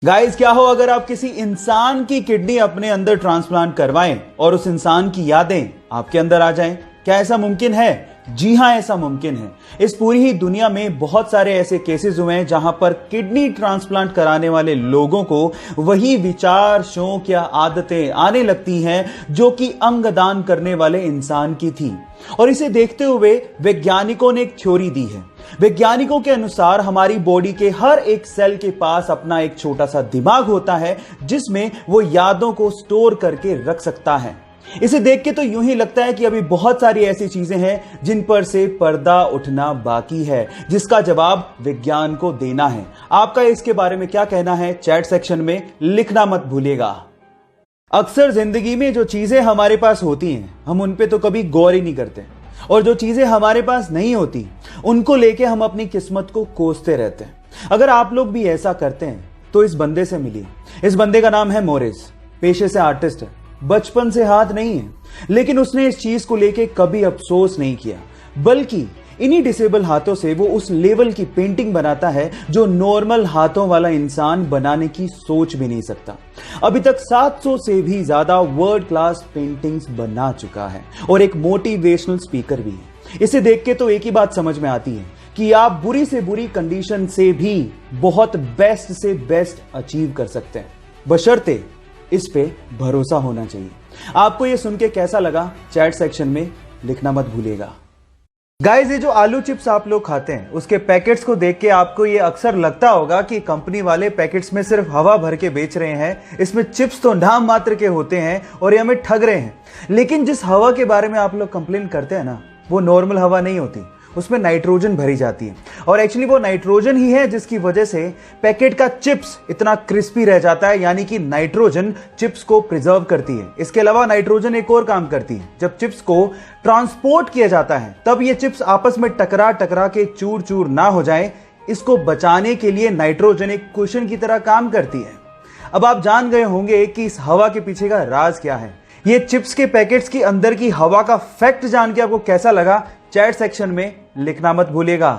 Guys, क्या हो अगर आप किसी इंसान की किडनी अपने अंदर ट्रांसप्लांट करवाएं और उस इंसान की यादें आपके अंदर आ जाएं? क्या ऐसा मुमकिन है? जी हां, ऐसा मुमकिन है। इस पूरी ही दुनिया में बहुत सारे ऐसे केसेस हुए हैं जहां पर किडनी ट्रांसप्लांट कराने वाले लोगों को वही विचार, शौक या आदतें आने लगती हैं जो कि अंगदान करने वाले इंसान की थी। और इसे देखते हुए वैज्ञानिकों ने एक थ्योरी दी है। वैज्ञानिकों के अनुसार हमारी बॉडी के हर एक सेल के पास अपना एक छोटा सा दिमाग होता है जिसमें वो यादों को स्टोर करके रख सकता है। इसे देख के तो यूं ही लगता है कि अभी बहुत सारी ऐसी चीजें हैं जिन पर से पर्दा उठना बाकी है, जिसका जवाब विज्ञान को देना है। आपका इसके बारे में क्या कहना है? चैट सेक्शन में लिखना मत भूलिएगा। अक्सर जिंदगी में जो चीजें हमारे पास होती हैं हम उन पे तो कभी गौर ही नहीं करते, और जो चीजें हमारे पास नहीं होती उनको लेके हम अपनी किस्मत को कोसते रहते हैं। अगर आप लोग भी ऐसा करते हैं तो इस बंदे से मिलिए। इस बंदे का नाम है मोरिस। पेशे से आर्टिस्ट है, बचपन से हाथ नहीं है, लेकिन उसने इस चीज को लेके कभी अफसोस नहीं किया, बल्कि इन्हीं डिसेबल हाथों से वो उस लेवल की पेंटिंग बनाता है जो नॉर्मल हाथों वाला इंसान बनाने की सोच भी नहीं सकता। अभी तक 700 से भी ज्यादा वर्ल्ड क्लास पेंटिंग्स बना चुका है और एक मोटिवेशनल स्पीकर भी है। इसे देख के तो एक ही बात समझ में आती है कि आप बुरी से बुरी कंडीशन से भी बहुत बेस्ट से बेस्ट अचीव कर सकते हैं, बशर्ते इस पे भरोसा होना चाहिए। आपको ये सुन के कैसा लगा? चैट सेक्शन में लिखना मत भूलिएगा। गाइस, ये जो आलू चिप्स आप लोग खाते हैं उसके पैकेट्स को देख के आपको ये अक्सर लगता होगा कि कंपनी वाले पैकेट्स में सिर्फ हवा भर के बेच रहे हैं, इसमें चिप्स तो नाम मात्र के होते हैं और ये हमें ठग रहे हैं। लेकिन जिस हवा के बारे में आप लोग कंप्लेन करते हैं ना, वो नॉर्मल हवा नहीं होती, उसमें नाइट्रोजन भरी जाती है। और एक्चुअली वो नाइट्रोजन ही है जिसकी वजह से पैकेट का चिप्स इतना क्रिस्पी रह जाता है, यानी कि नाइट्रोजन चिप्स को प्रिजर्व करती है। इसके अलावा नाइट्रोजन एक और काम करती है, जब चिप्स को ट्रांसपोर्ट किया जाता है तब ये चिप्स आपस में टकरा टकरा के चूर चूर ना हो जाए, इसको बचाने के लिए नाइट्रोजन एक कुशन की तरह काम करती है। अब आप जान गए होंगे कि इस हवा के पीछे का राज क्या है। ये चिप्स के पैकेट्स की अंदर की हवा का फैक्ट जान के आपको कैसा लगा? चैट सेक्शन में लिखना मत भूलिएगा।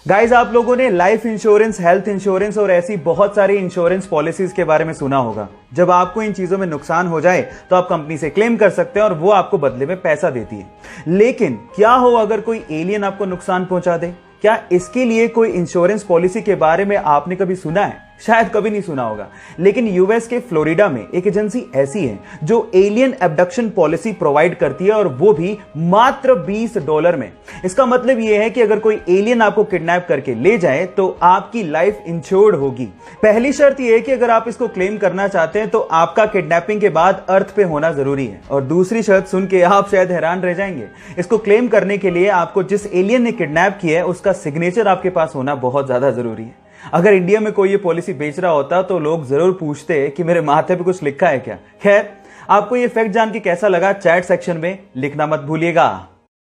गाइस, आप लोगों ने लाइफ इंश्योरेंस, हेल्थ इंश्योरेंस और ऐसी बहुत सारी इंश्योरेंस पॉलिसीज के बारे में सुना होगा। जब आपको इन चीजों में नुकसान हो जाए तो आप कंपनी से क्लेम कर सकते हैं और वो आपको बदले में पैसा देती है। लेकिन क्या हो अगर कोई एलियन आपको नुकसान पहुंचा दे? क्या इसके लिए कोई इंश्योरेंस पॉलिसी के बारे में आपने कभी सुना है? शायद कभी नहीं सुना होगा। लेकिन यूएस के फ्लोरिडा में एक एजेंसी ऐसी है जो एलियन एब्डक्शन पॉलिसी प्रोवाइड करती है, और वो भी मात्र $20 में। इसका मतलब यह है कि अगर कोई एलियन आपको किडनैप करके ले जाए तो आपकी लाइफ इंश्योर्ड होगी। पहली शर्त यह है कि अगर आप इसको क्लेम करना चाहते हैं तो आपका किडनैपिंग के बाद अर्थ पे होना जरूरी है। और दूसरी शर्त सुन के आप शायद हैरान रह जाएंगे। इसको क्लेम करने के लिए आपको जिस एलियन ने किडनैप किया है उसका सिग्नेचर आपके पास होना बहुत ज्यादा जरूरी है। अगर इंडिया में कोई ये पॉलिसी बेच रहा होता तो लोग जरूर पूछते कि मेरे माथे पे कुछ लिखा है क्या। खैर, आपको ये फैक्ट जान के कैसा लगा? चैट सेक्शन में लिखना मत भूलिएगा।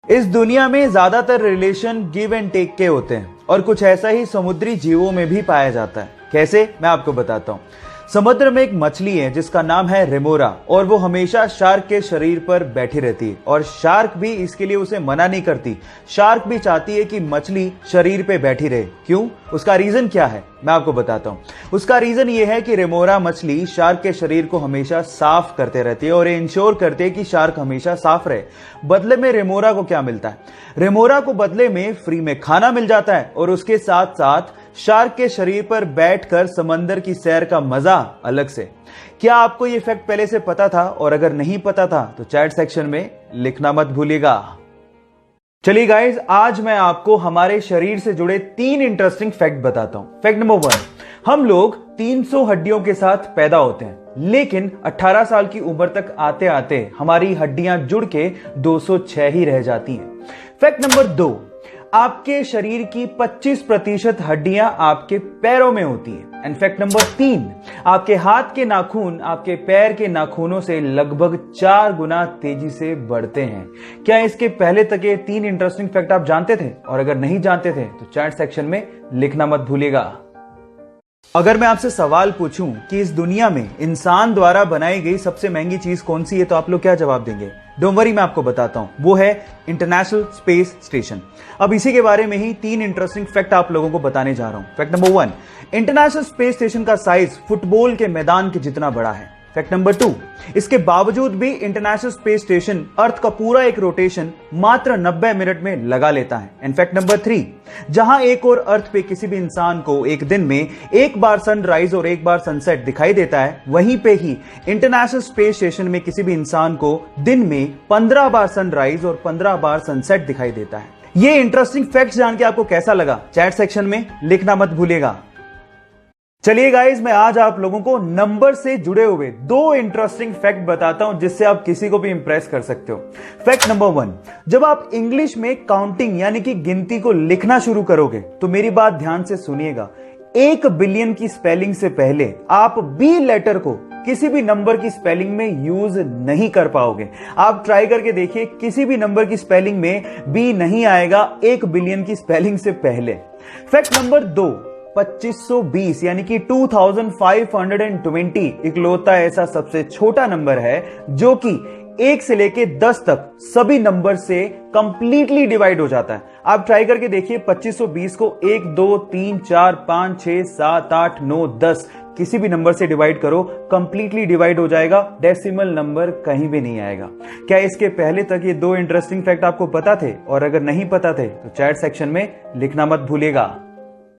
इस दुनिया में ज्यादातर रिलेशन गिव एंड टेक के होते हैं, और कुछ ऐसा ही समुद्री जीवों में भी पाया जाता है। कैसे? मैं आपको बताता हूं। समुद्र में एक मछली है जिसका नाम है रेमोरा, और वो हमेशा शार्क के शरीर पर बैठी रहती है, और शार्क भी इसके लिए उसे मना नहीं करती। शार्क भी चाहती है कि मछली शरीर पे बैठी रहे। क्यों? उसका रीजन क्या है मैं आपको बताता हूं। उसका रीजन ये है कि रेमोरा मछली शार्क के शरीर को हमेशा साफ करते रहती है और ये इंश्योर करते हैं कि शार्क हमेशा साफ रहे। बदले में रेमोरा को क्या मिलता है? रेमोरा को बदले में फ्री में खाना मिल जाता है, और उसके साथ साथ शार्क के शरीर पर बैठकर समंदर की सैर का मजा अलग से। क्या आपको यह फैक्ट पहले से पता था? और अगर नहीं पता था तो चैट सेक्शन में लिखना मत भूलिएगा। चलिए गाइस, आज मैं आपको हमारे शरीर से जुड़े 3 इंटरेस्टिंग फैक्ट बताता हूं। फैक्ट नंबर 1, हम लोग 300 हड्डियों के साथ पैदा होते हैं, लेकिन 18 साल की उम्र तक आते आते हमारी हड्डियां जुड़ के 206 ही रह जाती हैं। फैक्ट नंबर 2, आपके शरीर की 25% हड्डियां आपके पैरों में होती है। एंड फैक्ट नंबर 3, आपके हाथ के नाखून आपके पैर के नाखूनों से लगभग 4 गुना तेजी से बढ़ते हैं। क्या इसके पहले तक ये 3 इंटरेस्टिंग फैक्ट आप जानते थे? और अगर नहीं जानते थे तो चैट सेक्शन में लिखना मत भूलिएगा। अगर मैं आपसे सवाल पूछूं कि इस दुनिया में इंसान द्वारा बनाई गई सबसे महंगी चीज कौन सी है, तो आप लोग क्या जवाब देंगे? डोंट वरी, मैं आपको बताता हूं, वो है इंटरनेशनल स्पेस स्टेशन। अब इसी के बारे में ही 3 इंटरेस्टिंग फैक्ट आप लोगों को बताने जा रहा हूं। Fact number 1, international space station का साइज फुटबॉल के मैदान के जितना बड़ा है। फैक्ट नंबर 2, इसके बावजूद भी इंटरनेशनल स्पेस स्टेशन अर्थ का पूरा एक रोटेशन मात्र 90 मिनट में लगा लेता है। एंड फैक्ट नंबर 3, जहां एक और अर्थ पे किसी भी इंसान को एक दिन में एक बार सनराइज और एक बार सनसेट दिखाई देता है, वहीं पे ही इंटरनेशनल स्पेस स्टेशन में किसी भी इंसान को दिन में 15 बार सनराइज और 15 बार सनसेट दिखाई देता है। ये इंटरेस्टिंग फैक्ट्स जान के आपको कैसा लगा? चैट सेक्शन में लिखना मत भूलिएगा। चलिए गाइस, मैं आज आप लोगों को नंबर से जुड़े हुए 2 इंटरेस्टिंग फैक्ट बताता हूं जिससे आप किसी को भी इंप्रेस कर सकते हो। फैक्ट नंबर 1, जब आप इंग्लिश में काउंटिंग यानी कि गिनती को लिखना शुरू करोगे तो मेरी बात ध्यान से सुनिएगा। 1 बिलियन की स्पेलिंग से पहले आप बी लेटर को किसी भी नंबर की स्पेलिंग में यूज नहीं कर पाओगे। आप ट्राई करके देखिए, किसी भी नंबर की स्पेलिंग में बी नहीं आएगा 1 बिलियन की स्पेलिंग से पहले। फैक्ट नंबर 2, 2520 यानी कि 2520 इकलौता ऐसा सबसे छोटा नंबर है जो कि 1 से लेके 10 तक सभी नंबर से कंप्लीटली डिवाइड हो जाता है। आप ट्राई करके देखिए, 2520 को 1 2 3 4 5 6 7 8 9 10 किसी भी नंबर से डिवाइड करो, कंप्लीटली डिवाइड हो जाएगा, डेसिमल नंबर कहीं भी नहीं आएगा। क्या इसके पहले तक ये 2 इंटरेस्टिंग फैक्ट आपको पता थे? और अगर नहीं पता थे तो चैट सेक्शन में लिखना मत भूलिएगा।